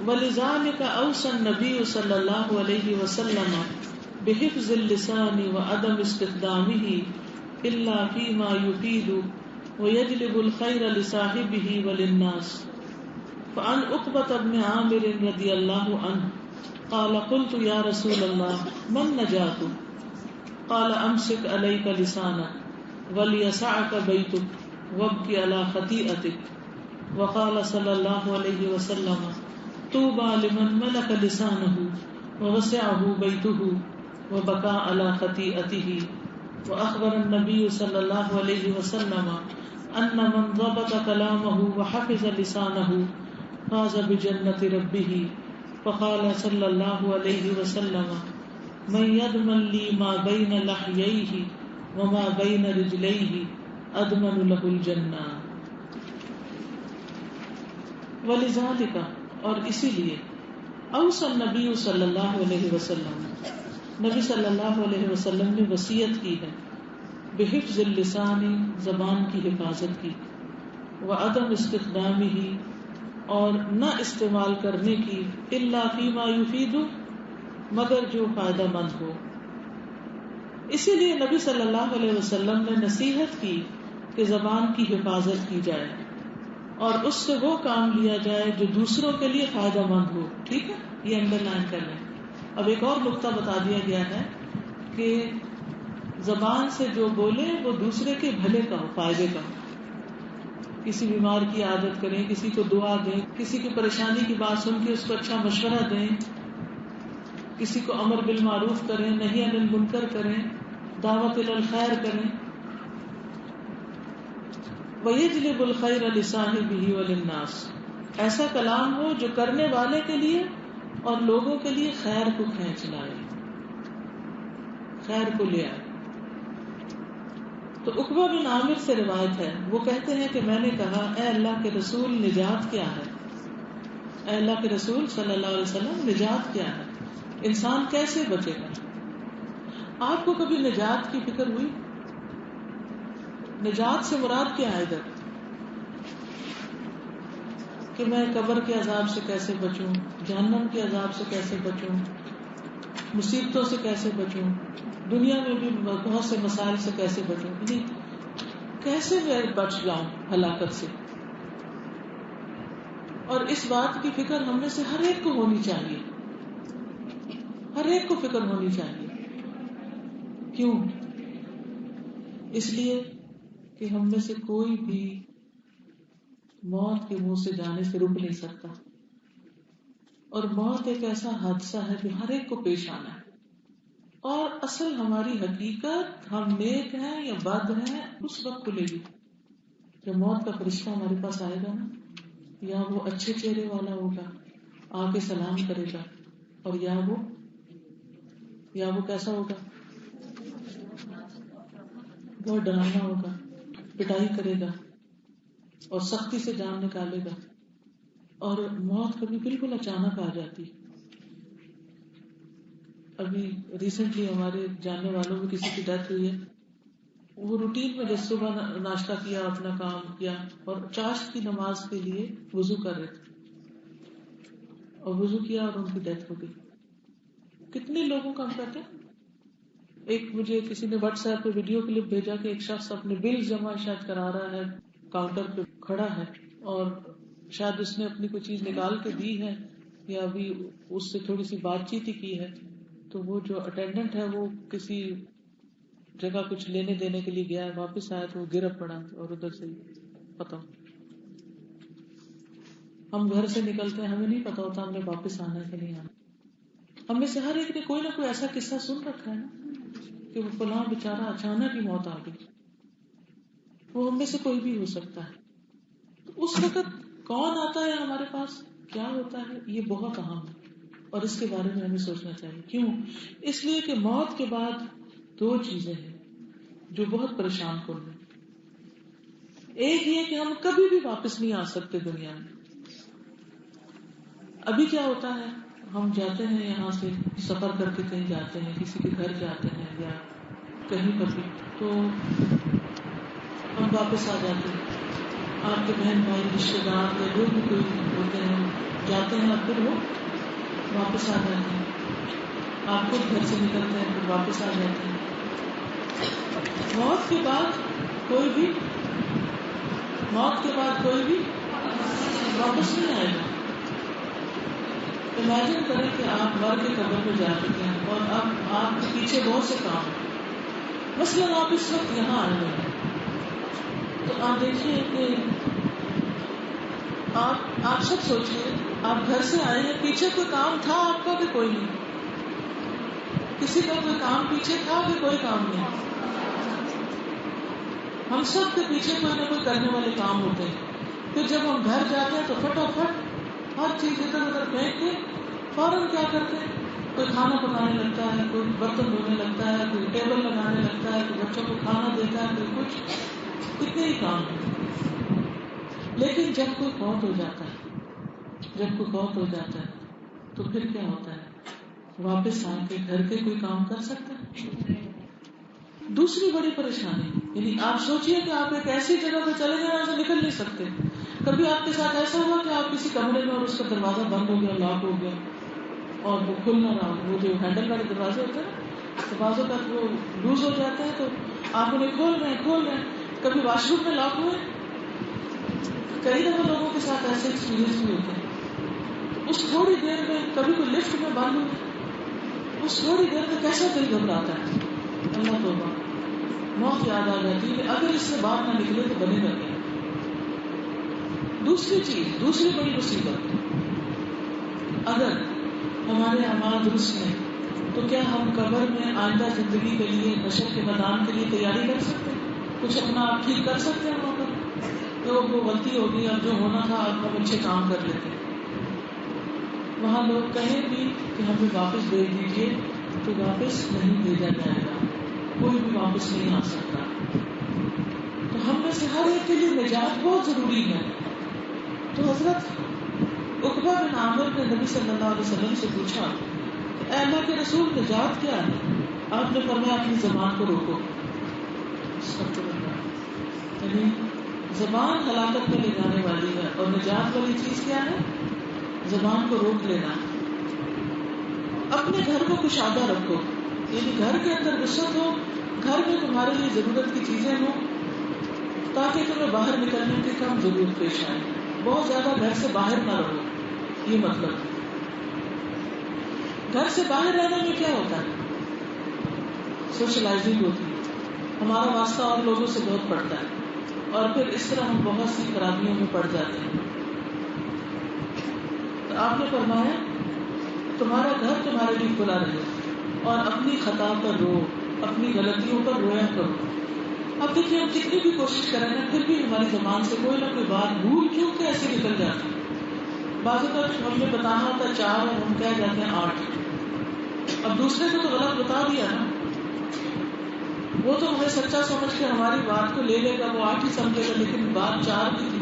ولذلك اوصى النبي صلى الله عليه وسلم بحفظ اللسان وعدم استخدامه الا فيما يفيد ويجلب الخير لصاحبه وللناس. فعن عقبة بن عامر رضي الله عنه قال قلت يا رسول الله ما النجاة؟ قال امسك عليك لسانك وليسعك بيتك وابكي على خطيئتك. وقال صلى الله عليه وسلم طوبى لمن ملك لسانه ووسعه بيته وبكى على خطيئته. وأخبر النبي صلى الله عليه وسلم أن من ضبط كلامه وحفظ لسانه فاز بجنة ربه. فقال صلى الله عليه وسلم من يضمن لي ما بين لحييه وما بين رجليه أضمن له الجنة. وَلِذَلِكَ اور اسی لیے اوصى النبی صلی اللہ علیہ وسلم نبی صلی اللہ علیہ وسلم نے وصیت کی ہے بحفظ اللسان زبان کی حفاظت کی، وعدم استخدامہ اور نہ استعمال کرنے کی، الا فیما یفید مگر جو فائدہ مند ہو. اسی لیے نبی صلی اللہ علیہ وسلم نے نصیحت کی کہ زبان کی حفاظت کی جائے اور اس سے وہ کام لیا جائے جو دوسروں کے لیے فائدہ مند ہو. ٹھیک ہے، یہ انڈر لائن کر لیں. اب ایک اور نقطہ بتا دیا گیا ہے کہ زبان سے جو بولے وہ دوسرے کے بھلے کا ہو، فائدے کا ہو. کسی بیمار کی عادت کریں، کسی کو دعا دیں، کسی کی پریشانی کی بات سن کے اس کو اچھا مشورہ دیں، کسی کو امر بالمعروف کریں، نہی عن المنکر کریں، دعوت الی الخیر کریں. وَيَجْلِبُ الْخَيْرَ لِصَاحِبِهِ وَلِلنَّاسِ ایسا کلام ہو جو کرنے والے کے لیے اور لوگوں کے لیے خیر کو کھینچ لائے، خیر کو لے آئے. تو عقبہ بن عامر سے روایت ہے، وہ کہتے ہیں کہ میں نے کہا اے اللہ کے رسول نجات کیا ہے؟ اے اللہ کے رسول صلی اللہ علیہ وسلم نجات کیا ہے؟ انسان کیسے بچے گا؟ آپ کو کبھی نجات کی فکر ہوئی؟ نجات سے مراد کیا ہے ادھر؟ کہ میں قبر کے عذاب سے کیسے بچوں، جہنم کے عذاب سے کیسے بچوں، مصیبتوں سے کیسے بچوں، دنیا میں بھی بہت سے مسائل سے کیسے بچوں، یعنی کیسے میں بچ جاؤں ہلاکت سے. اور اس بات کی فکر ہم میں سے ہر ایک کو ہونی چاہیے، ہر ایک کو فکر ہونی چاہیے. کیوں؟ اس لیے کہ ہم میں سے کوئی بھی موت کے منہ سے جانے سے رک نہیں سکتا، اور موت ایک ایسا حادثہ ہے جو ہر ایک کو پیش آنا ہے. اور اصل ہماری حقیقت ہم نیک ہیں یا بد ہیں اس وقت کھلے گی جب موت کا فرشتہ ہمارے پاس آئے گا نا. یا وہ اچھے چہرے والا ہوگا، آ کے سلام کرے گا، اور یا وہ کیسا ہوگا؟ بہت ڈرانا ہوگا، پٹائی کرے گا اور سختی سے جان نکالے گا. اور موت کبھی بالکل اچانک آ جاتی. ابھی ریسنٹلی ہمارے جاننے والوں میں کسی کی ڈیتھ ہوئی ہے. وہ روٹین میں جس صبح ناشتہ کیا، اپنا کام کیا، اور چاشت کی نماز کے لیے وضو کر رہے تھے، اور وضو کیا اور ان کی ڈیتھ ہو گئی. کتنے لوگوں کا ہم کہتے ہیں. ایک مجھے کسی نے واٹس ایپ پہ ویڈیو کلپ بھیجا کہ ایک شخص اپنے بل جمع شاید کرا رہا ہے، کاؤنٹر پہ کھڑا ہے، اور شاید اس نے اپنی کوئی چیز نکال کے دی ہے یا ابھی اس سے تھوڑی سی بات چیت ہی کی ہے. تو وہ جو اٹینڈنٹ ہے وہ کسی جگہ کچھ لینے دینے کے لیے گیا ہے، واپس آیا تو وہ گر پڑا اور ادھر سے پتا. ہم گھر سے نکلتے ہیں، ہمیں نہیں پتا ہوتا ہم نے واپس آنا ہے کہ نہیں آنا. ہم میں سے ہر ایک نے کوئی نہ کوئی ایسا قصہ سن رکھا ہے نا کہ وہ فلاں بےچارہ اچانک ہی موت آ گئی. وہ ہم میں سے کوئی بھی ہو سکتا ہے. تو اس وقت کون آتا ہے ہمارے پاس، کیا ہوتا ہے، یہ بہت اہم ہے اور اس کے بارے میں ہمیں سوچنا چاہیے. کیوں؟ اس لیے کہ موت کے بعد دو چیزیں ہیں جو بہت پریشان کن ہیں. ایک یہ کہ ہم کبھی بھی واپس نہیں آ سکتے دنیا میں. ابھی کیا ہوتا ہے، ہم جاتے ہیں یہاں سے سفر کر کے کہیں جاتے ہیں، کسی کے گھر جاتے ہیں یا کہیں پر بھی، تو ہم واپس آ جاتے ہیں. آپ کے بہن بھائی رشتے دار یا جو بھی کوئی ہوتے ہیں جاتے جاتے ہیں اور پھر وہ واپس آ جاتے ہیں. آپ خود گھر سے نکلتے ہیں پھر واپس آ جاتے ہیں. موت کے بعد کوئی بھی واپس نہیں آئے گا. امیجن کریں کہ آپ مر کے قبر میں جا چکے ہیں اور اب آپ کے پیچھے بہت سے کام ہیں. مثلاً آپ اس وقت یہاں آئے ہوئے ہیں تو آپ دیکھیے کہ آپ سب سوچیے آپ گھر سے آئے ہیں, پیچھے کوئی کام تھا آپ کا کہ کوئی نہیں؟ کسی کا کوئی کام پیچھے تھا کہ کوئی کام نہیں؟ ہم سب کے پیچھے کوئی نہ کوئی کرنے والے کام ہوتے ہیں. پھر جب ہم گھر جاتے ہیں تو فٹافٹ ہر چیز ادھر ادھر پھینک کے فوراً کیا کرتے ہیں؟ کوئی کھانا پکانے لگتا ہے, کوئی برتن دھونے لگتا ہے, کوئی ٹیبل لگانے لگتا ہے, کوئی بچوں کو کھانا دیتا ہے, کوئی کچھ. کتنے ہی کام ہیں. لیکن جب کوئی فوت ہو جاتا ہے تو پھر کیا ہوتا ہے؟ واپس آ کے گھر کے کوئی کام کر سکتا ہے؟ دوسری بڑی پریشانی, یعنی آپ سوچئے کہ آپ ایک ایسی جگہ پہ چلے گئے وہاں سے نکل نہیں سکتے. کبھی آپ کے ساتھ ایسا ہوا کہ آپ کسی کمرے میں اور اس کا دروازہ بند ہو گیا, لاک ہو گیا اور وہ کھل نہ رہا. وہ جو ہینڈل والے دروازے ہوتے ہیں نا, دروازوں کا وہ لوز ہو جاتا ہے تو آپ انہیں کھول رہے ہیں. کبھی واش روم میں لاک ہوئے, کئی دفعہ لوگوں کے ساتھ ایسے ایکسپیرینس بھی ہوتے ہیں. اس تھوڑی دیر میں کبھی کوئی لفٹ میں بند ہوئے, اس تھوڑی دیر میں کیسا دل گھبراتا ہے. اللہ توبہ, موت یاد آ جاتی ہے کہ اگر اس سے باہر نہ نکلے تو بنے گا کیا. دوسری بڑی مصیبت, اگر ہمارے اعمال درست نہیں تو کیا ہم قبر میں آئندہ زندگی کے لیے, حشر کے میدان کے لیے تیاری کر سکتے ہیں؟ کچھ اپنا آپ ٹھیک کر سکتے ہیں وہاں پر؟ تو وہ غلطی ہوگی, اب جو ہونا تھا اب ہم اچھے کام کر لیتے ہیں. وہاں لوگ کہیں بھی کہ ہمیں واپس بھیج دیجیے تو واپس نہیں بھیجا جائے گا, کوئی بھی واپس نہیں آ سکتا. تو ہم میں سے ہر ایک کے لیے نجات بہت ضروری ہے. تو حضرت عقبہ بن عامر نے نبی صلی اللہ علیہ وسلم سے پوچھا کہ اے اللہ کے رسول, نجات کیا ہے؟ آپ نے فرمایا اپنی زبان کو روکو. یعنی زبان ہلاکت میں لے جانے والی ہے, اور نجات والی چیز کیا ہے؟ زبان کو روک لینا. اپنے گھر کو کشادہ رکھو, یعنی گھر کے اندر وسعت ہو, گھر میں تمہارے لیے ضرورت کی چیزیں ہوں تاکہ تمہیں باہر نکلنے کی کم ضرورت پیش آئے. بہت زیادہ گھر سے باہر نہ رہو, یہ مطلب. گھر سے باہر رہنے میں کیا ہوتا ہے؟ سوشلائزنگ ہوتی ہے, ہمارا واسطہ اور لوگوں سے بہت پڑتا ہے, اور پھر اس طرح ہم بہت سی خرابیوں میں پڑ جاتے ہیں. تو آپ نے فرمایا تمہارا گھر تمہارے لیے کھلا رہے, اور اپنی خطا پر رو, اپنی غلطیوں پر رویا کرو. اب دیکھیے ہم کتنی بھی کوشش کریں نا, پھر بھی ہماری زبان سے کوئی نہ کوئی بات بھول چوک کے ایسے نکل جاتی ہے. بعض اوقات ہمیں بتانا ہوتا ہے 4 اور ہم کہہ جاتے ہیں 8. اب دوسرے کو تو غلط بتا دیا نا, وہ تو ہمیں سچا سمجھ کے ہماری بات کو لے لے گا, وہ 8 ہی سمجھے گا, لیکن بات 4 کی تھی.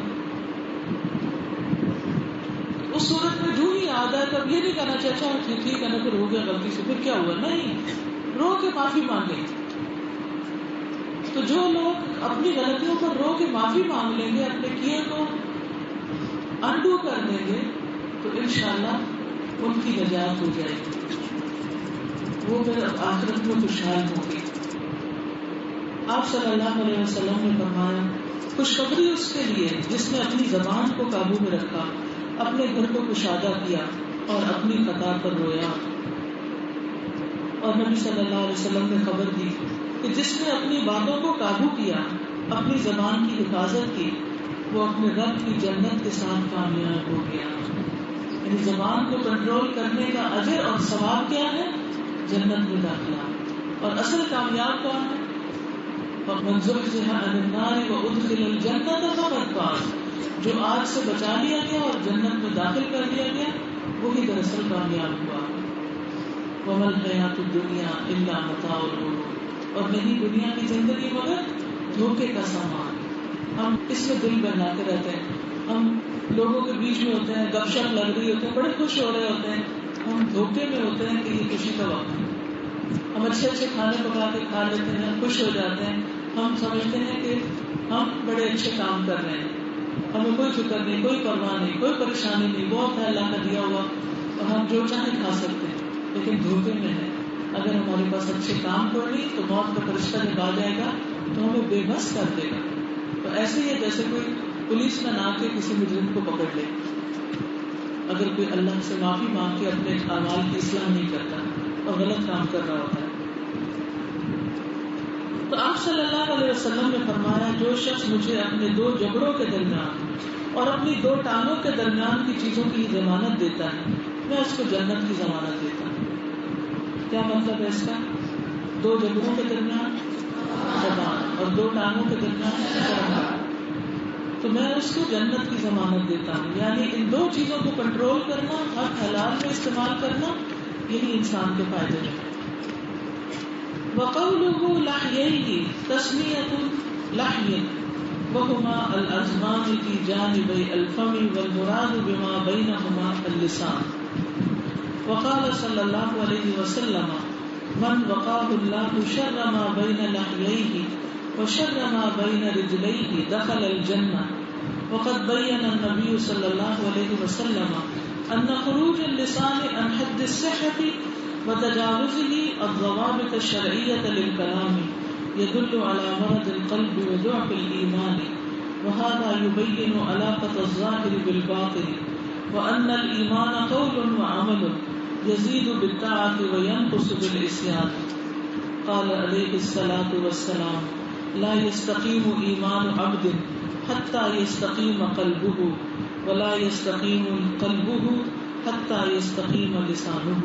اس صورت میں جو ہی یاد آئے تو اب یہ نہیں کہنا چاہیے اچھا ٹھیک ہے نا, پھر ہو گیا غلطی سے, پھر کیا ہوا, نہیں, رو کے معافی مانگے. تو جو لوگ اپنی غلطیوں پر رو کے معافی مانگ لیں گے, اپنے کیے کو انڈو کر دیں گے, تو انشاءاللہ ان کی نجات ہو جائے گی, وہ پھر آخرت میں خوشحال ہوں گے. آپ صلی اللہ علیہ وسلم نے فرمایا خوشخبری اس کے لیے جس نے اپنی زبان کو قابو میں رکھا, اپنے گھر کو کشادہ کیا اور اپنی خطا پر رویا. اور نبی صلی اللہ علیہ وسلم نے خبر دی کہ جس نے اپنی باتوں کو قابو کیا, اپنی زبان کی حفاظت کی, وہ اپنے رب کی جنت کے ساتھ کامیاب ہو گیا. یعنی زبان کو کنٹرول کرنے کا اجر اور ثواب کیا ہے؟ جنت میں داخلہ. اور اصل کامیاب کون ہے؟ مَنْ زُحْزِحَ عَنِ النَّارِ وَأُدْخِلَ الْجَنَّةَ فَقَدْ فَازَ, جو آگ سے بچا لیا گیا اور جنت میں داخل کر دیا گیا, وہی دراصل کامیاب ہوا. وَمَا الْحَيَاةُ الدُّنْيَا إِلَّا مَتَاعُ الْغُرُورِ, اور نہیں دنیا کی زندگی مگر دھوکے کا سامان. ہم اس میں دل بہلاتے رہتے ہیں, ہم لوگوں کے بیچ میں ہوتے ہیں, گپ شپ لگ رہی ہوتے ہیں, بڑے خوش ہو رہے ہوتے ہیں, ہم دھوکے میں ہوتے ہیں کہ یہ خوشی کا وقت ہے. ہم اچھے اچھے کھانے پکا کے کھا لیتے ہیں, خوش ہو جاتے ہیں, ہم سمجھتے ہیں کہ ہم بڑے اچھے کام کر رہے ہیں, ہمیں کوئی فکر نہیں، کوئی پرواہ نہیں، کوئی پریشانی نہیں، بہت ہے اللہ کا دیا ہوا اور ہم جو چاہیں کھا سکتے ہیں، لیکن دھوکے میں ہے. اگر ہمارے پاس اچھے کام کرنی تو موت کا فرشتہ جب آ جائے گا تو ہمیں بے بس کر دے گا. تو ایسے ہی ہے جیسے کوئی پولیس میں نہ کے کسی مجرم کو پکڑ لے، اگر کوئی اللہ سے معافی مانگ کے اپنے اعمال کی اصلاح نہیں کرتا اور غلط کام کر رہا ہوتا ہے. تو آپ صلی اللہ علیہ وسلم نے فرمایا جو شخص مجھے اپنے دو جبڑوں کے درمیان اور اپنی دو ٹانگوں کے درمیان کی چیزوں کی ضمانت دیتا ہے میں اس کو جنت کی ضمانت دیتا ہوں. کیا مطلب ہے اس کا؟ دو جبڑوں کے درمیان زبان اور دو ٹانگوں کے درمیان زبان، تو میں اس کو جنت کی ضمانت دیتا ہوں. یعنی ان دو چیزوں کو کنٹرول کرنا، حق حلال میں استعمال کرنا، یہی انسان کے فائدے میں. وَقَوْلُهُ لَحْيَيْهِ تَسْمِيَةُ لَحْيٍ وَهُمَا الْأَزْمَانِ فِي جَانِبَيْ الْفَمِ وَالْمُرَادُ بِمَا بَيْنَهُمَا اللِّسَانُ. وقال صلی اللہ علیہ وسلم من وقاه اللہ شر ما بین لحییہ وشر ما بین رجلیہ دخل الجنہ. وقد بین النبی صلی اللہ علیہ وسلم ان خروج اللسان عن حد الصحة وتجاوزه الضوابط الشرعیة للکلام يدل على مرض القلب وضعف الإيمان وهذا يبين علاقة الظاهر بالباطن وأن الإيمان قول وعمل يزيد بالطاعة وينقص بالعصيان. قال عليه الصلاة والسلام لا يستقيم إيمان عبد حتى يستقيم قلبه ولا يستقيم قلبه حتى يستقيم لسانه.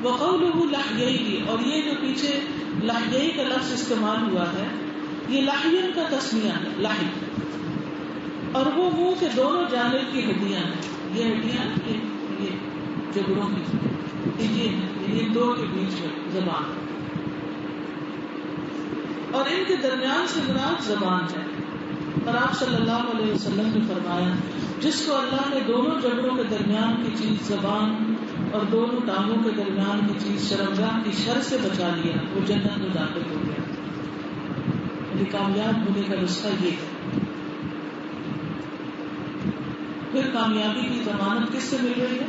وقوله لحییہ، اور یہ جو پیچھے لحییہ کا لفظ استعمال ہوا ہے یہ لحین کا تسمیہ ہے. لحی اور وہ منہ کے دونوں جانب کی ہڈیاں ہیں. یہ ہڈیاں یہ جبڑوں کی یہ ہیں، یہ دو کے بیچ میں زبان، اور ان کے درمیان سے مراد زبان ہے. اور آپ صلی اللہ علیہ وسلم نے فرمایا جس کو اللہ نے دونوں جبڑوں کے درمیان کی چیز زبان اور دونوں ٹانگوں کے درمیان کی چیز شرمگاہ کی شر سے بچا لیا وہ جنت میں داخل ہو گیا. یعنی کامیاب ہونے کا نسخہ یہ ہے. پھر کامیابی کی ضمانت کس سے مل رہی ہے؟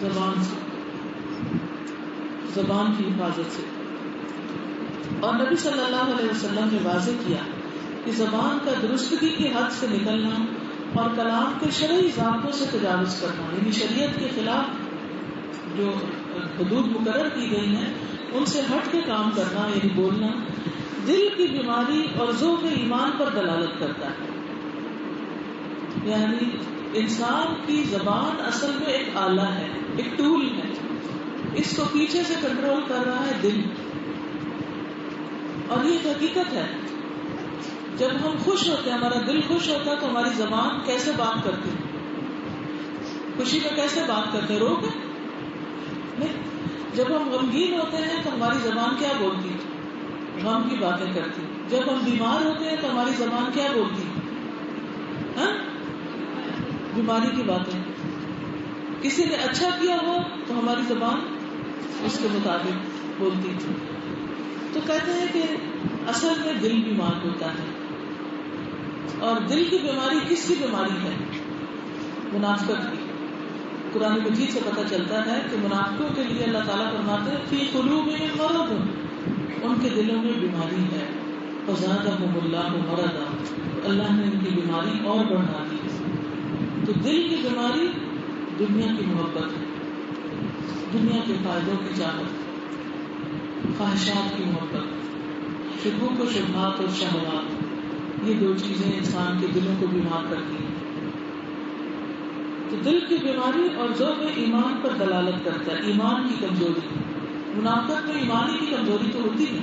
زبان سے، زبان کی حفاظت سے. اور نبی صلی اللہ علیہ وسلم نے واضح کیا کہ زبان کا درستگی کی حد سے نکلنا اور کلام کے شرعی ضابطوں سے تجاوز کرنا، یعنی شریعت کے خلاف جو حدود مقرر کی گئی ہیں ان سے ہٹ کے کام کرنا، یعنی بولنا، دل کی بیماری اور ذوق ایمان پر دلالت کرتا ہے. یعنی انسان کی زبان اصل میں ایک آلہ ہے، ایک ٹول ہے، اس کو پیچھے سے کنٹرول کر رہا ہے دل. اور یہ حقیقت ہے جب ہم خوش ہوتے ہیں، ہمارا دل خوش ہوتا ہے تو ہماری زبان کیسے بات کرتی ہے؟ خوشی میں کیسے بات کرتے ہیں؟ رو کے نہیں. جب ہم غمگین ہوتے ہیں تو ہماری زبان کیا بولتی ہے؟ غم کی باتیں کرتی. جب ہم بیمار ہوتے ہیں تو ہماری زبان کیا بولتی ہے؟ ہاں، بیماری کی باتیں. کسی نے اچھا کیا ہو تو ہماری زبان اس کے مطابق بولتی. تو کہتے ہیں کہ اصل میں دل بیمار ہوتا ہے. اور دل کی بیماری کس کی بیماری ہے؟ منافقت کی. قرآن مجید سے پتہ چلتا ہے کہ منافقوں کے لیے اللہ تعالیٰ فرماتے ہیں فی قلوبہم مرض، ان کے دلوں میں بیماری ہے. فزادہم اللہ مرضا، اللہ نے ان کی بیماری اور بڑھا دی. تو دل کی بیماری دنیا کی محبت ہے، دنیا کے فائدوں کی چاہت، خواہشات کی محبت، شکوک و شبہات اور شہوات، یہ دو چیزیں انسان کے دلوں کو بیمار کرتی ہیں. تو دل کی بیماری اور ذوق ایمان پر دلالت کرتا ہے، ایمان کی کمزوری. منافقت میں ایمانی کی کمزوری تو ہوتی ہے.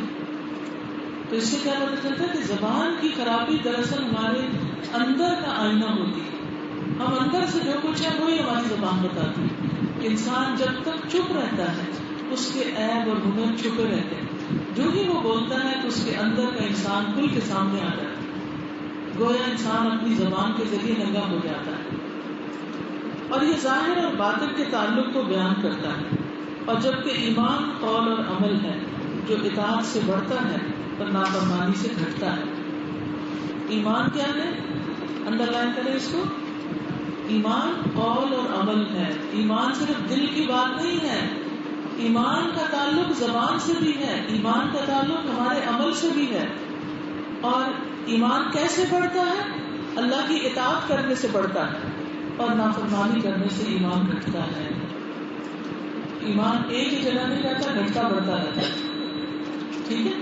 تو اس سے کیا پتہ چلتا ہے کہ زبان کی خرابی دراصل ہمارے اندر کا آئینہ ہوتی ہے. ہم اندر سے جو کچھ ہے وہی ہماری زبان بتاتی ہے. انسان جب تک چپ رہتا ہے اس کے عیب اور ہنر چھپے رہتے ہیں. جو ہی وہ بولتا ہے تو اس کے اندر کا انسان کھل کے سامنے آ جاتا ہے. گویا انسان اپنی زبان کے ذریعے ننگا ہو جاتا ہے. اور یہ ظاہر اور باطن کے تعلق کو بیان کرتا ہے. اور جبکہ ایمان قول اور عمل ہے جو اطاعت سے بڑھتا ہے اور نافرمانی سے گھٹتا ہے. ایمان کیا ہے؟ انڈر لائن کریں اس کو. ایمان قول اور عمل ہے. ایمان صرف دل کی بات نہیں ہے. ایمان کا تعلق زبان سے بھی ہے. ایمان کا تعلق ہمارے عمل سے بھی ہے. اور ایمان کیسے بڑھتا ہے؟ اللہ کی اطاعت کرنے سے بڑھتا ہے اور نافرمانی کرنے سے ایمان گھٹتا ہے. ایمان ایک ہی جگہ نہیں رہتا, گھٹتا بڑھتا رہتا ہے. ٹھیک ہے.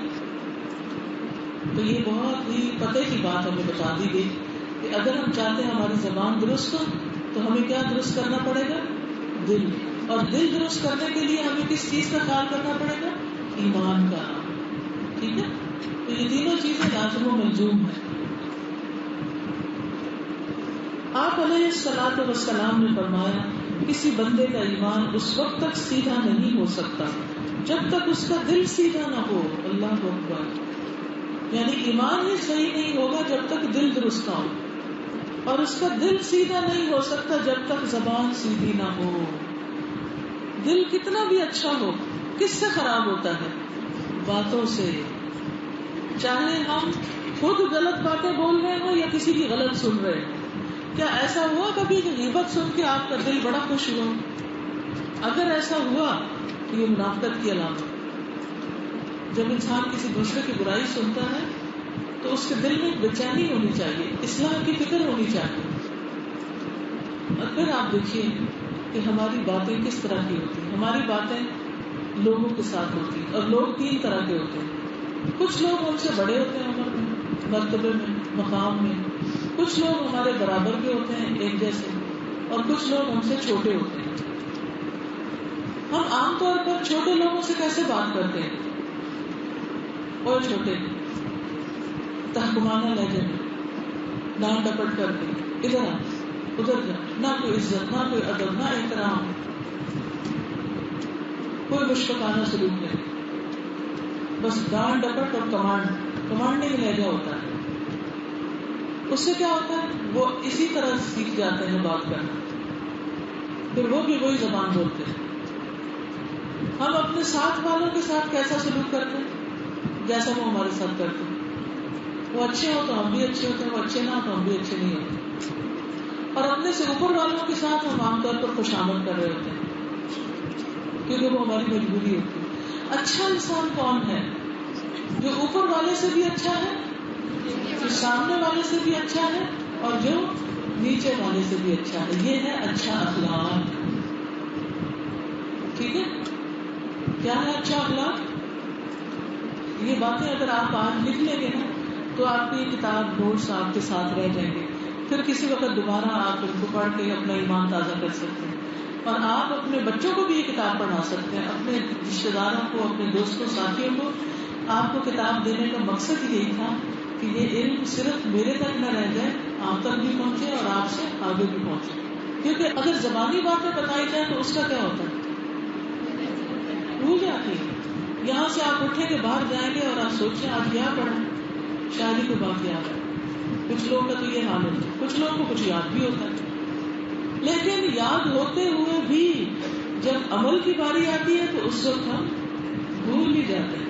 تو یہ بہت ہی پتے کی بات ہمیں بتا دی گئی کہ اگر ہم چاہتے ہیں ہماری زبان درست ہو تو ہمیں کیا درست کرنا پڑے گا؟ دل. اور دل درست کرنے کے لیے ہمیں کس چیز کا خیال کرنا پڑے گا؟ ایمان کا. ٹھیک ہے. تو یہ تینوں چیزیں لازم و ملزوم ہیں. آپ علیہ الصلوۃ والسلام نے فرمایا کسی بندے کا ایمان اس وقت تک سیدھا نہیں ہو سکتا جب تک اس کا دل سیدھا نہ ہو. اللہ اکبر. یعنی ایمان ہی صحیح نہیں ہوگا جب تک دل درست نہ ہو, اور اس کا دل سیدھا نہیں ہو سکتا جب تک زبان سیدھی نہ ہو. دل کتنا بھی اچھا ہو کس سے خراب ہوتا ہے؟ باتوں سے. چاہے ہم خود غلط باتیں بول رہے ہوں یا کسی کی غلط سن رہے ہوں. کیا ایسا ہوا کبھی کہ غیبت سن کے آپ کا دل بڑا خوش ہوا؟ اگر ایسا ہوا تو یہ منافقت کی علامت. جب انسان کسی دوسرے کی برائی سنتا ہے تو اس کے دل میں بے چینی ہونی چاہیے, اصلاح کی فکر ہونی چاہیے. اور پھر آپ دیکھیے کہ ہماری باتیں کس طرح کی ہوتی ہیں. ہماری باتیں لوگوں کے ساتھ ہوتی ہیں, اور لوگ تین طرح کے ہوتے ہیں. کچھ لوگ ہم سے بڑے ہوتے ہیں عمر میں, مرتبے میں, مقام میں. کچھ لوگ ہمارے برابر کے ہوتے ہیں ایک جیسے, اور کچھ لوگ ہم سے چھوٹے ہوتے ہیں. ہم عام طور پر چھوٹے لوگوں سے کیسے بات کرتے ہیں؟ اور چھوٹے تحکمانہ لہجے میں, ڈانٹ ڈپٹ کر کے, ادھر آ ادھر جا, نہ کوئی عزت, نہ کوئی ادب, نہ احترام, کوئی مشفقانہ سلوک نہیں, بس ڈانٹ ڈپٹ اور کمانڈنگ لہجہ ہوتا ہے. اس سے کیا ہوتا ہے؟ وہ اسی طرح سیکھ جاتے ہیں بات کرنا, پھر وہ بھی وہی زبان بولتے ہیں. ہم اپنے ساتھ والوں کے ساتھ کیسا سلوک کرتے ہیں؟ جیسا وہ ہمارے ساتھ کرتے ہیں. وہ اچھے ہو تو ہم بھی اچھے ہوتے ہیں, وہ اچھے نہ ہو تو ہم بھی اچھے نہیں ہوتے. اور اپنے سے اوپر والوں کے ساتھ ہم عام طور پر خوشامد کر رہے ہوتے ہیں کیونکہ وہ ہماری مجبوری ہوتی ہے. اچھا انسان کون ہے؟ جو اوپر والے سے بھی اچھا ہے, جو سامنے والے سے بھی اچھا ہے, اور جو نیچے والے سے بھی اچھا ہے. یہ ہے اچھا اخلاق. ٹھیک ہے. کیا ہے اچھا اخلاق؟ یہ باتیں اگر آپ آج لکھ لیں گے نا تو آپ کی کتاب نوٹس آپ کے ساتھ رہ جائیں گے. پھر کسی وقت دوبارہ آپ ان کو پڑھ کے اپنا ایمان تازہ کر سکتے ہیں. اور آپ اپنے بچوں کو بھی یہ کتاب پڑھا سکتے ہیں, اپنے رشتے داروں کو, اپنے دوستوں ساتھیوں کو. آپ کو کتاب دینے کا مقصد یہی تھا کہ یہ علم صرف میرے تک نہ رہ جائے, آپ تک بھی پہنچے اور آپ سے آگے بھی پہنچے. کیونکہ اگر زبانی باتیں بتائی جائیں تو اس کا کیا ہوتا ہے؟ بھول جاتی ہے. یہاں سے آپ اٹھیں کہ باہر جائیں گے اور آپ سوچیں آج کیا پڑھا, شاید ہی کوئی بات یاد ہے. کچھ لوگوں کا تو یہ حال ہوتا ہے, کچھ لوگوں کو کچھ یاد بھی ہوتا ہے. لیکن یاد ہوتے ہوئے بھی جب عمل کی باری آتی ہے تو اس وقت ہم بھول بھی جاتے ہیں.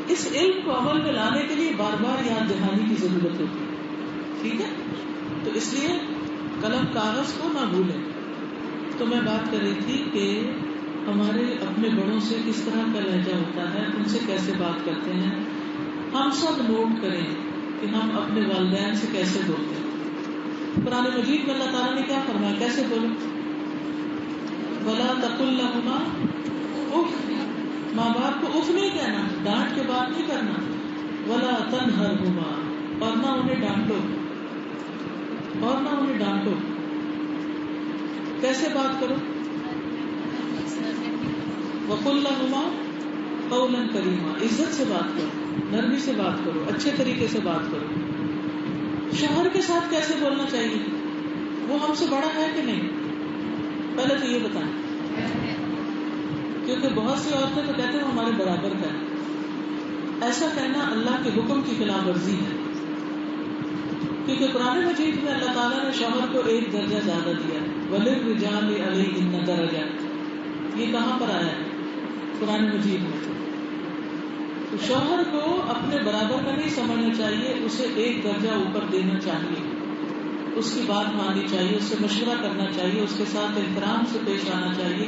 اس علم کو عمل میں لانے کے لیے بار بار یاد دہانی کی ضرورت ہوتی ہے. ٹھیک ہے. تو اس لیے قلم کاغذ کو نہ بھولیں. تو میں بات کر رہی تھی کہ ہمارے اپنے بڑوں سے کس طرح کا لہجہ ہوتا ہے, ان سے کیسے بات کرتے ہیں. ہم سب نوٹ کریں کہ ہم اپنے والدین سے کیسے بولتے ہیں. قرآن مجید میں اللہ تعالیٰ نے کیا فرمایا, کیسے بولو؟ وَلَا تَقُلْ لَهُمَا اف, ماں باپ کو اف نہیں کہنا, ڈانٹ کے بات نہیں کرنا. وَلَا تَنْهَرْهُمَا, اور نہ انہیں ڈانٹو, اور نہ انہیں ڈانٹو. کیسے بات کرو؟ وَقُلْ لَهُمَا قَوْلًا كَرِيمًا, عزت سے بات کرو, نرمی سے بات کرو, اچھے طریقے سے بات کرو. شوہر کے ساتھ کیسے بولنا چاہیے؟ وہ ہم سے بڑا ہے کہ نہیں؟ پہلے تو یہ بتائیں. کیونکہ بہت سی عورتیں تو کہتے ہیں وہ ہمارے برابر کا ہے. ایسا کہنا اللہ کے حکم کی خلاف ورزی ہے. کیونکہ قرآن مجید میں اللہ تعالیٰ نے شوہر کو ایک درجہ زیادہ دیا ہے. وَلِلرِّجَالِ عَلَيْهِنَّ دَرَجَةٌ. یہ کہاں پر آیا ہے؟ قرآن مجید میں. تو شوہر کو اپنے برابر کا نہیں سمجھنا چاہیے، اسے ایک درجہ اوپر دینا چاہیے، اس کی بات ماننی چاہیے، اس سے مشورہ کرنا چاہیے، اس کے ساتھ احترام سے پیش آنا چاہیے،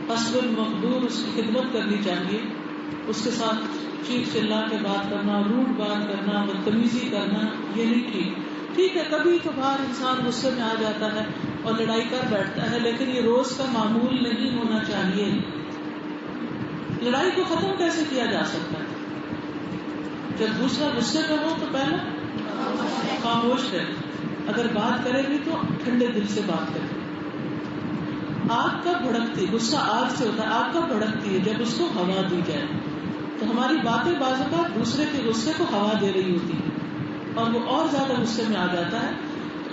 حسب المقدور اس کی خدمت کرنی چاہیے، اس کے ساتھ چیخ چلا کے بات کرنا، روڈ بات کرنا، بدتمیزی کرنا یہ نہیں ٹھیک ہے۔ کبھی کبھار انسان غصے میں آ جاتا ہے اور لڑائی کر بیٹھتا ہے، لیکن یہ روز کا معمول نہیں ہونا چاہیے۔ لڑائی کو ختم کیسے کیا جا سکتا ہے؟ جب دوسرا غصے میں ہو تو پہلے خاموش رہے، اگر بات کرے بھی تو ٹھنڈے دل سے بات کرے۔ آگ کب بھڑکتی؟ غصہ آگ سے ہوتا ہے، آگ کب بھڑکتی ہے؟ جب اس کو ہوا دی جائے۔ تو ہماری باتیں بعض اوقات دوسرے کے غصے کو ہوا دے رہی ہوتی ہے اور وہ اور زیادہ غصے میں آ جاتا ہے۔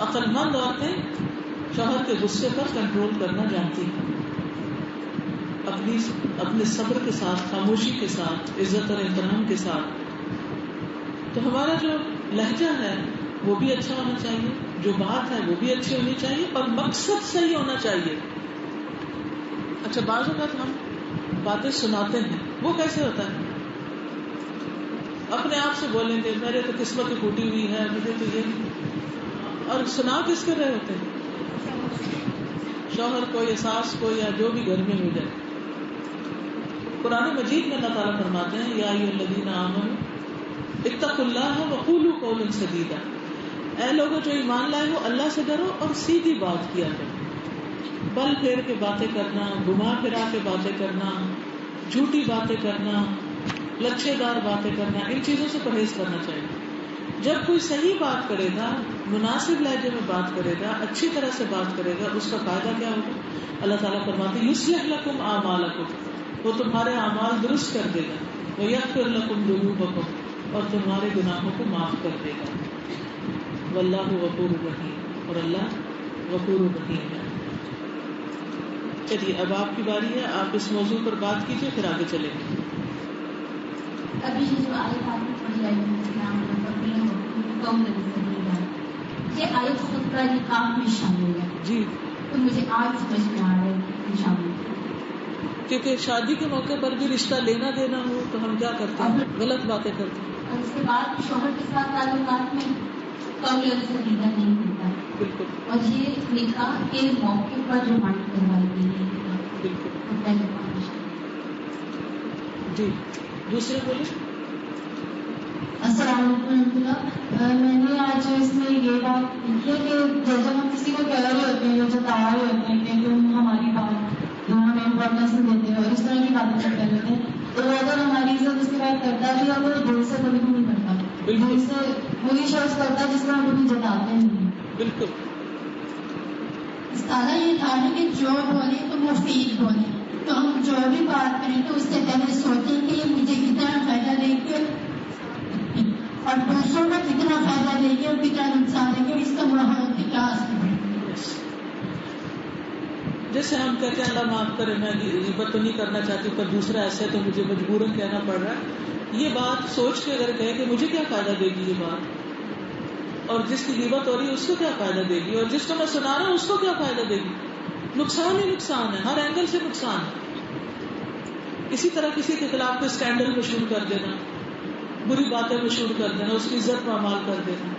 عقل مند عورتیں شوہر کے غصے پر کنٹرول کرنا جانتی ہیں، اپنے صبر کے ساتھ، خاموشی کے ساتھ، عزت اور احترام کے ساتھ۔ تو ہمارا جو لہجہ ہے وہ بھی اچھا ہونا چاہیے، جو بات ہے وہ بھی اچھی ہونی چاہیے اور مقصد صحیح ہونا چاہیے۔ اچھا، بعض اوقات ہم باتیں سناتے ہیں، وہ کیسے ہوتا ہے؟ اپنے آپ سے بولیں گے میرے تو قسمت ہی ٹوٹی ہوئی ہے، مجھے تو یہ، اور سنا کس کے رہے ہوتے ہیں؟ شوہر کو یا ساس کو یا جو بھی گھر میں ہو جائے۔ قرآن مجید میں اللہ تعالیٰ فرماتے ہیں یا ایھا الذین آمنوا اتقوا اللہ وقولوا قولا سدیدا، اے لوگوں جو ایمان لائے ہو اللہ سے ڈرو اور سیدھی بات کیا کرو۔ بل پھیر کے باتیں کرنا، گھما پھرا کے باتیں کرنا، جھوٹی باتیں کرنا، لچھے دار باتیں کرنا، ان چیزوں سے پرہیز کرنا چاہیے۔ جب کوئی صحیح بات کرے گا، مناسب لہجے میں بات کرے گا، اچھی طرح سے بات کرے گا، اس کا فائدہ کیا ہوگا؟ اللہ تعالیٰ فرماتے ہیں یصلح لکم اعمالکم، وہ تمہارے اعمال درست کر دے گا، ویغفر لکم ذنوبکم، اور تمہارے گناہوں کو معاف کر دے گا۔ واللہ غفور رحیم، اور اللہ غفور رحیم ہے۔ چلیے اب آپ کی باری ہے، آپ اس موضوع پر بات کیجیے، پھر آگے چلیں گے۔ ابھی جو آیت آپ نے پڑھی یہ آیت خود کا نکاح میں شامل ہے جی، تو مجھے آج سمجھ میں آ رہا ہے کہ شامل ہے، کیونکہ شادی کے موقع پر بھی رشتہ لینا دینا ہو تو ہم کیا کرتے ہیں؟ غلط باتیں کرتے ہیں۔ اور اس کے بعد شوہر کے ساتھ تعلقات میں قول سدیدہ نہیں ہوتا، بالکل، اور یہ نکاح کے موقع پر جو مانڈ کروائی گئی ہے بالکل، پہلے پاس۔ جی دوسرے بولے۔ السلام علیکم ورحمۃ اللہ۔ میں نے آج اس میں یہ بات لکھی ہے کہ جب ہم کسی کو کہہ رہے ہوتے ہیں یا جتا رہے ہوتے ہیں کہ تم ہماری بات ہمیں امپورٹینس نہیں دیتے ہو، اس طرح کی باتیں کر رہے ہوتے ہیں، تو اگر ہماری عزت اس کے بعد کرتا بھی ہے وہ دل سے کبھی بھی نہیں کرتا، دل سے وہی شخص کرتا ہے جس کو ہم کبھی جتاتے نہیں۔ بالکل، سارا یہ تھا کہ جو بولے تو مفید بولے، تو ہم جو بھی بات کریں تو اس سے پہلے سوچیں کہ یہ مجھے کتنا فائدہ دے گی اور دوسروں کو کتنا فائدہ دے گی اور کتنا نقصان دے گی، اس کا ماحول کیا اثر ہے۔ جیسے ہم کہتے ہیں اللہ معاف کرے میں غیبت تو نہیں کرنا چاہتی پر دوسرا ایسا ہے تو مجھے مجبوراً کہنا پڑ رہا ہے، یہ بات سوچ کے اگر کہے کہ مجھے کیا فائدہ دے گی یہ بات، اور جس کی غیبت ہو رہی ہے اس کو کیا فائدہ دے گی، اور جس کو میں سنا رہا ہوں اس کو کیا فائدہ دے گی، نقصان ہی نقصان ہے، ہر اینگل سے نقصان ہے۔ اسی طرح کسی کے خلاف کوئی اسکینڈل مشہور کر دینا، بری باتیں مشہور کر دینا، اس کی عزت پامال کر دینا،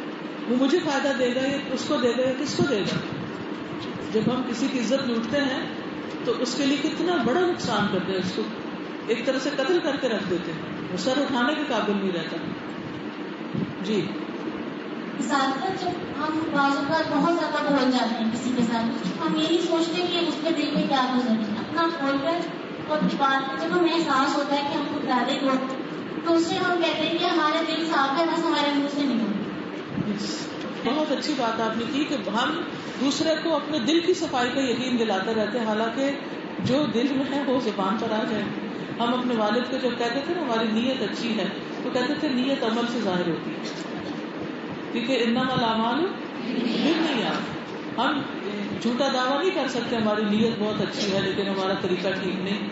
وہ مجھے فائدہ دے گا یا اس کو دے گا یا کس کو دے گا؟ جب ہم کسی کی عزت لوٹتے ہیں تو اس کے لیے کتنا بڑا نقصان کرتے ہیں، اس کو ایک طرح سے قتل کر کے رکھ دیتے ہیں، وہ سر اٹھانے کے قابل نہیں رہتا۔ جی ساتھ جب ہم بعض اوقات بہت زیادہ بول جاتے ہیں کسی کے ساتھ، ہم یہ نہیں سوچتے کہ اس کے دل میں کیا گزر ہے، اپنا بول کر اور بات میں جب ہمیں احساس ہوتا ہے کہ ہم کو زیادہ ہو تو اس سے ہم کہتے ہیں کہ ہمارا دل صاف ہے، بس ہمارے منہ سے نکل۔ بہت اچھی بات آپ نے کی کہ ہم دوسرے کو اپنے دل کی صفائی کا یقین دلاتے رہتے ہیں، حالانکہ جو دل میں ہے وہ زبان پر آ جائے۔ ہم اپنے والد کو جب کہتے تھے نا ہماری نیت اچھی ہے تو کہتے تھے نیت عمل سے ظاہر ہوتی ہے، کیونکہ انما الاعمال بالنیات۔ ہم جھوٹا دعویٰ نہیں کر سکتے ہماری نیت بہت اچھی ہے لیکن ہمارا طریقہ ٹھیک نہیں،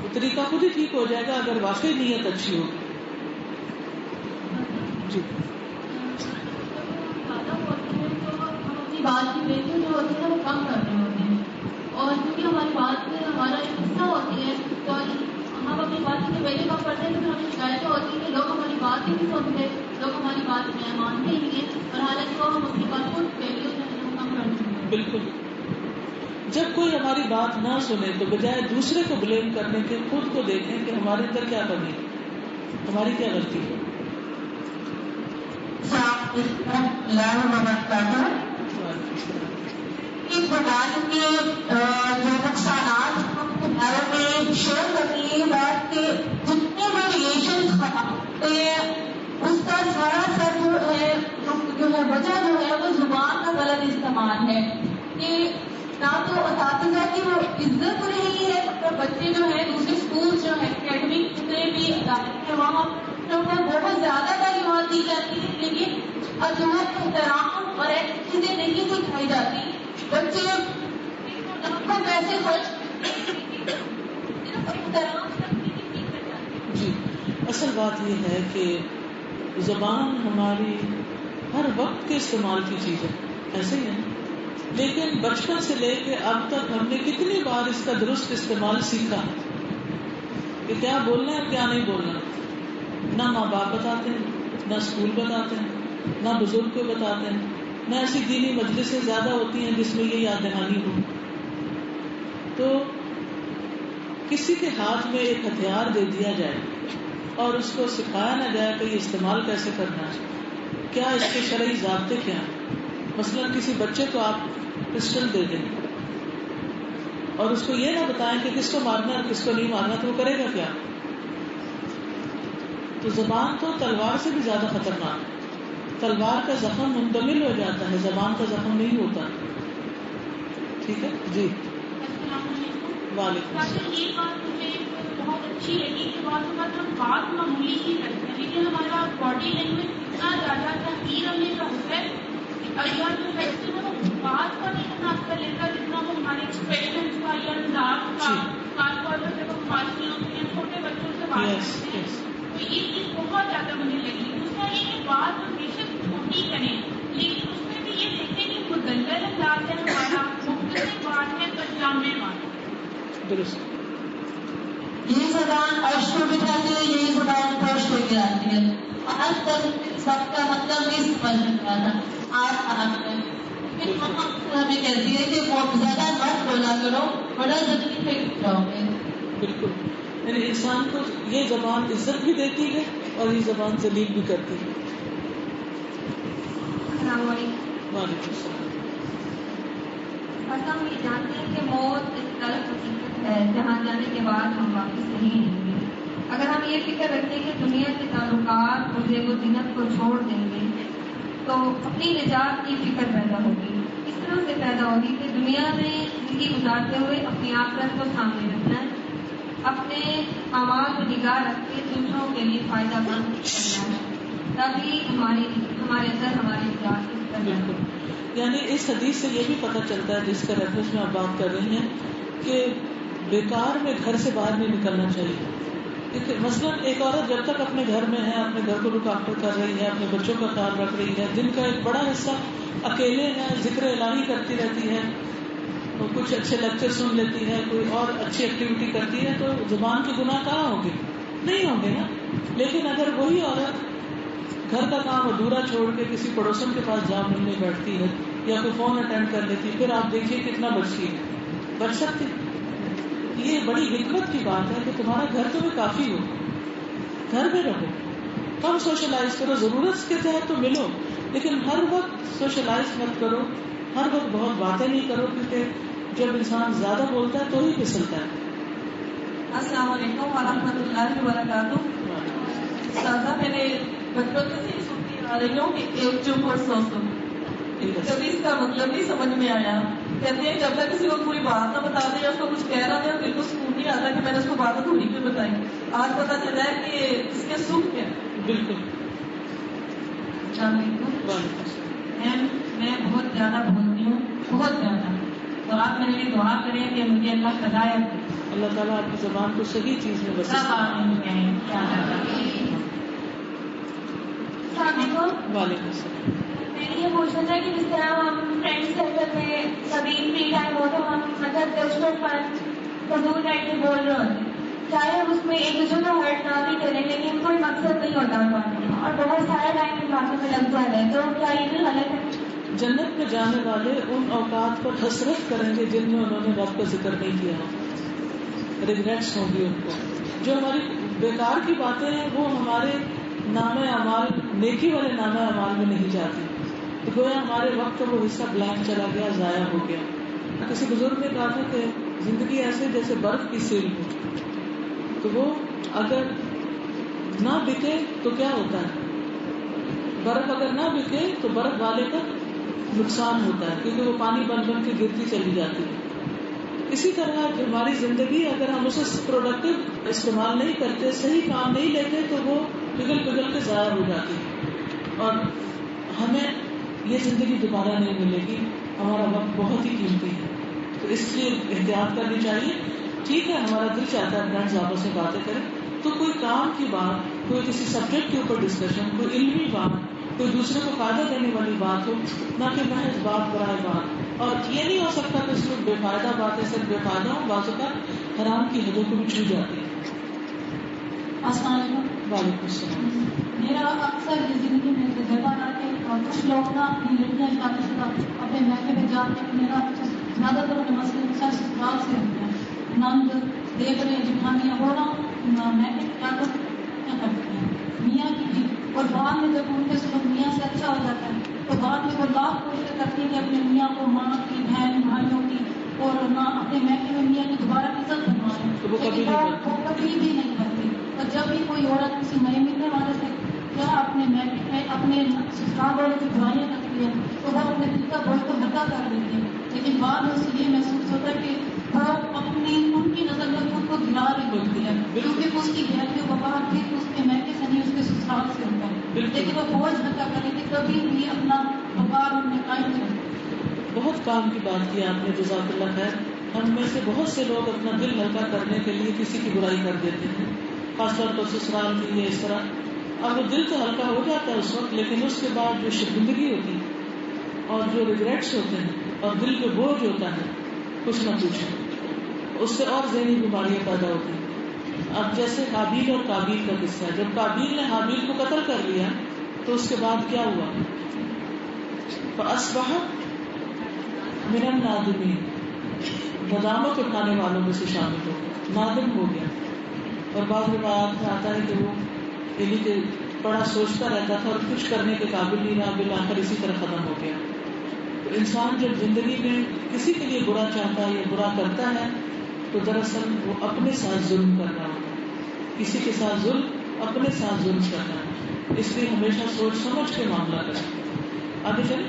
وہ طریقہ خود ہی ٹھیک ہو جائے گا اگر واقعی نیت اچھی ہوگی۔ جی بات کی بہتر جو ہوتی ہے وہ کم کر رہے ہوتے ہیں، اور کیونکہ ہماری بات ہمارا حصہ ہوتی ہے تو ہم اپنی بات کی پہلے کم کرتے ہیں، پھر ہمیں شکایتیں ہوتی بات ہی نہیں سنتے, لوگ ہماری بات مانتے ہی نہیں, اور حالانکہ وہ ہم اپنی بات کو ویلیو جو ہے وہ کم کر دیتے ہیں. بالکل. جب کوئی ہماری بات نہ سنے تو بجائے دوسرے کو بلیم کرنے کے خود کو دیکھیں کہ ہمارے اندر کیا کمی ہے, ہماری کیا غلطی ہے. اس زبان کے جو نقصانات ہمارے میں شیئر کرتی ہے بات کہ جتنے بھی ریلیشن ہوتے ہیں اس کا سارا سر جو ہے وجہ جو ہے وہ زبان کا غلط استعمال ہے. کہ نہ تو اساتذہ کی وہ عزت رہی ہے, تو بچے جو ہے دوسرے اسکول جو ہے اکیڈمک جتنے بھی ادارے ہیں وہاں بہت زیادہ تعلیمات دی جاتی ہے, لیکن جو ہے احترام اور ایسی چیزیں نہیں سکھائی جاتی. بچے پیسے خرچ جی, اصل بات یہ ہے کہ زبان ہماری ہر وقت کے استعمال کی چیز ہے, ایسے ہی ہے, لیکن بچپن سے لے کے اب تک ہم نے کتنی بار اس کا درست استعمال سیکھا کہ کیا بولنا ہے کیا نہیں بولنا. نہ ماں باپ بتاتے ہیں, نہ اسکول بتاتے ہیں, نہ بزرگ کو بتاتے ہیں, نہ ایسی دینی مجلسیں زیادہ ہوتی ہیں جس میں یہ یاد دہانی ہو. تو کسی کے ہاتھ میں ایک ہتھیار دے دیا جائے اور اس کو سکھایا نہ جائے کہ یہ استعمال کیسے کرنا ہے, کیا اس کے شرعی ضابطے کیا ہیں. مثلا کسی بچے کو آپ پسٹل دے دیں اور اس کو یہ نہ بتائیں کہ کس کو مارنا اور کس کو نہیں مارنا, تو وہ کرے گا کیا. تو زبان تو تلوار سے بھی زیادہ خطرناک ہے. تلوار کا زخم منتقل ہو جاتا ہے, زبان کا زخم نہیں ہوتا. ٹھیک ہے جی. وعلیکم السلام. یہ بات مجھے بہت اچھی لگی کہ ہم بات معمولی ہی کرتے ہیں, لیکن ہمارا باڈی لینگویج اتنا زیادہ تحقیر ہمیں کا ہوتا ہے بات کا نہیں خاص کر لیتا جتنا وہ ہمارے ایکسپریشن کا یا انداز کا, خاص طور پر جب ہم فاصلے ہوتے ہیں چھوٹے بچوں سے بات کرتے ہیں, تو یہ چیز بہت زیادہ مجھے لگی. دوسرا یہ کہ بات ہم بےشک چھوٹی کریں, لیکن اس میں بھی یہ دیکھیں کہ مدلل انداز ہے ہمارا, مختصر بات ہے تو جامع بات ہے. درست. یہ زبان عرش کو بٹھاتی ہے, یہی زبان فرش کو گراتی ہے. آج تک سب کا مطلب نہیں سمجھ میں آتا. آج ہمیں کہتی ہے کہ بہت زیادہ مت بولا کرو بڑا زمین پہ گر جاؤ گے. بالکل, یعنی انسان کو یہ زبان عزت بھی دیتی ہے اور یہ زبان ذلیل بھی کرتی ہے. السلام علیکم. وعلیکم السلام. بس ہم یہ جانتے ہیں کہ موت ایک طرف حقیقت ہے جہاں جانے کے بعد ہم واپس نہیں آئیں گے. اگر ہم یہ فکر رکھیں کہ دنیا کے تعلقات اور زیب و زینت کو چھوڑ دیں گے تو اپنی نجات کی فکر پیدا ہوگی. اس طرح سے پیدا ہوگی کہ دنیا میں زندگی گزارتے ہوئے اپنی آخرت کو سامنے رکھنا ہے, اپنے اعمال کو نگاہ رکھ کے دوسروں کے لیے فائدہ مند کرنا ہے, تبھی ہمارے اندر ہماری نجات. بالکل, یعنی اس حدیث سے یہ بھی پتہ چلتا ہے جس کا ریفرنس میں آپ بات کر رہی ہیں کہ بیکار میں گھر سے باہر نہیں نکلنا چاہیے. مثلا ایک عورت جب تک اپنے گھر میں ہے, اپنے گھر کو لک آفٹر کر رہی ہے, اپنے بچوں کا خیال رکھ رہی ہے, دن کا ایک بڑا حصہ اکیلے ہے, ذکر الہی کرتی رہتی ہے, کچھ اچھے لیکچر سن لیتی ہے, کوئی اور اچھی ایکٹیویٹی کرتی ہے, تو زبان کے گناہ کہاں ہوں گے؟ نہیں ہوں گے نا. لیکن اگر وہی عورت گھر کا کام ادھورا چھوڑ کے کسی پڑوسن کے پاس جا ملنے بیٹھتی ہے یا کوئی فون اٹینڈ کر لیتی ہے, پھر آپ دیکھیے کتنا بچتی ہے. بچ سکتی. یہ بڑی حکمت کی بات ہے کہ تمہارا گھر تمہیں کافی ہو, گھر میں رہو, کم سوشلائز کرو, ضرورت کے تحت تو ملو, لیکن ہر وقت سوشلائز مت کرو, ہر وقت بہت باتیں نہیں کرو, کیونکہ جب انسان زیادہ بولتا ہے تو ہی پھسلتا ہے. السلام علیکم ورحمۃ اللہ وبرکاتہ. سادہ میں نے بچپن سے ہی سنتی آ رہی ہوں کہ ایک چپ اور سو سن. کبھی اس کا مطلب نہیں سمجھ میں آیا. کہتے ہیں جب تک کسی کو کوئی بات نہ بتا دیں یا اس کو کچھ کہہ رہا ہے دل کو سکون نہیں آتا کہ میں نے اس کو بات تھوڑی کیوں بتائی. آج پتا چلا ہے کہ اس کے سکھ کیا. بالکل. السلام علیکم. میں بہت زیادہ بولتی ہوں, بہت زیادہ, تو آپ میرے لیے دعا کریں کہ مجھے اللہ ہدایت دے. اللہ تعالیٰ آپ کی زبان کو صحیح چیز میں بس. وعلیکم السلام. میں نے یہ پوچھنا تھا کہ جس طرح ہم فرینڈ سرکل میں کبھی فری ٹائم ہو تو ہم مطلب جسٹ فن فضول ٹائپ سے بول رہے ہوتے ہیں, چاہے ہم اس میں ایک دوسرے کو ہرٹ نہ بھی کریں لیکن کوئی مقصد نہیں ہوتا ہمارے. اور بہت سارا ٹائم ان باتوں میں لگ جا رہا ہے، تو کیا یہ بھی غلط ہے؟ جنت میں جانے والے ان اوقات پر حسرت کریں گے جن میں انہوں نے رب کا ذکر نہیں کیا ہو، ریگریٹس ہوں گی ان کو. جو ہماری بیکار کی باتیں ہیں وہ ہمارے نام اعمال، نیکی والے نام اعمال میں نہیں جاتی، تو گویا ہمارے وقت کا وہ حصہ بلینک چلا گیا، ضائع ہو گیا. کسی بزرگ نے کہا تھا کہ زندگی ایسے جیسے برف کی سیل ہو، تو وہ اگر نہ بکے تو کیا ہوتا ہے، برف اگر نہ بکے تو برف والے کا نقصان ہوتا ہے، کیونکہ وہ پانی بن بن کے گرتی چلی جاتی ہے. اسی طرح جو ہماری زندگی اگر ہم اسے پروڈکٹیو استعمال نہیں کرتے، صحیح کام نہیں لیتے، تو وہ پگھل پگھل کے ضائع ہو جاتی ہے اور ہمیں یہ زندگی دوبارہ نہیں ملے گی. ہمارا وقت بہت ہی قیمتی ہے، تو اس لیے احتیاط کرنی چاہیے. ٹھیک ہے ہمارا دل چاہتا ہے فرینڈز آپس میں باتیں کریں، تو کوئی کام کی بات، کوئی کسی سبجیکٹ کے اوپر ڈسکشن، کوئی علمی بات، کوئی دوسرے کو فائدہ دینے والی بات ہو، نہ کہ محض بات برائے بات. اور یہ نہیں ہو سکتا کہ اس میں بے فائدہ باتیں صرف بے فائدہ ہوں، بعض اوقات حرام کی حدوں کو بھی چھو جاتی ہے. السلام علیکم. وعلیکم السلام. میرا اکثر زندگی میں تجربہ رہا کہ کچھ لوگ نا اپنی لڑکیاں شادی شدہ اپنے میکے میں جا کے میرا زیادہ تر مسئلے سسرال سے ہوتے ہیں، نند دیکھ رہے جٹھانیاں ہو رہا میکے میں جا کر کیا کرتے ہیں میاں کی بھی، اور بعد میں جب ان کے سلوک میاں سے اچھا ہو جاتا ہے تو بعد میں وہ لاکھ کوششیں کرتی ہے کہ اپنے میاں کو، ماں کی، بہن بھائیوں کی، اور نہ اپنے میکے میں میاں کی دوبارہ عزت بنوائے، وہ کبھی نہیں کرتی. اور جب بھی کوئی عورت کسی نئے ملنے والے سے کیا اپنے میکے میں اپنے سسرال والوں کی برائیاں کرتی ہے تو وہ اپنے دل کا بوجھ کو ہلکا کر دیتی ہے، لیکن بعد میں اسے یہ محسوس ہوتا ہے کہ وہ اپنی ان کی نظر میں خود کو گرا رہی ہوتی ہے، کیونکہ اس کی ویلیو وقار پھر اس کے میکے سے نہیں اس کے سسرال سے ہوتا ہے، لیکن وہ بوجھ ہلکا کرے کہ کبھی بھی اپنا وقار ان میں قائم نہیں رکھتے. بہت کام کی بات کی آپ نے، جزاک اللہ خیر. ہم میں سے بہت سے لوگ اپنا دل ہلکا کرنے کے لیے کسی کی برائی کر دیتے ہیں، خاص طور پر سسرال کی یا اس طرح. اور وہ دل تو ہلکا ہو جاتا ہے اس وقت، لیکن اس کے بعد جو شرمندگی ہوتی ہے اور جو ریگریٹس ہوتے ہیں اور دل پہ بوجھ ہوتا ہے کچھ نہ کچھ، اس سے اور ذہنی بیماریاں پیدا ہوتی ہیں. اب جیسے حابیل اور قابیل کا قصہ ہے، جب قابیل نے حابیل کو قتل کر لیا تو اس کے بعد کیا ہوا؟ فَأَصْبَحَ مِنَ النَّادِمِينَ، ندامت اٹھانے والوں میں سے شامل ہو گیا، نادم ہو گیا. اور بعض روایات میں آتا ہے کہ وہ یعنی کہ بڑا سوچتا رہتا تھا اور کچھ کرنے کے قابل نہیں رہا، بالآخر اسی طرح ختم ہو گیا. تو انسان جب زندگی میں کسی کے لیے برا چاہتا ہے یا برا کرتا ہے تو دراصل وہ اپنے ساتھ ظلم کر رہا ہوتا ہے. کسی کے ساتھ ظلم، اپنے ساتھ ظلم کرنا ہے. اس لیے ہمیشہ سوچ سمجھ کے معاملہ کریں. آگے چلیں.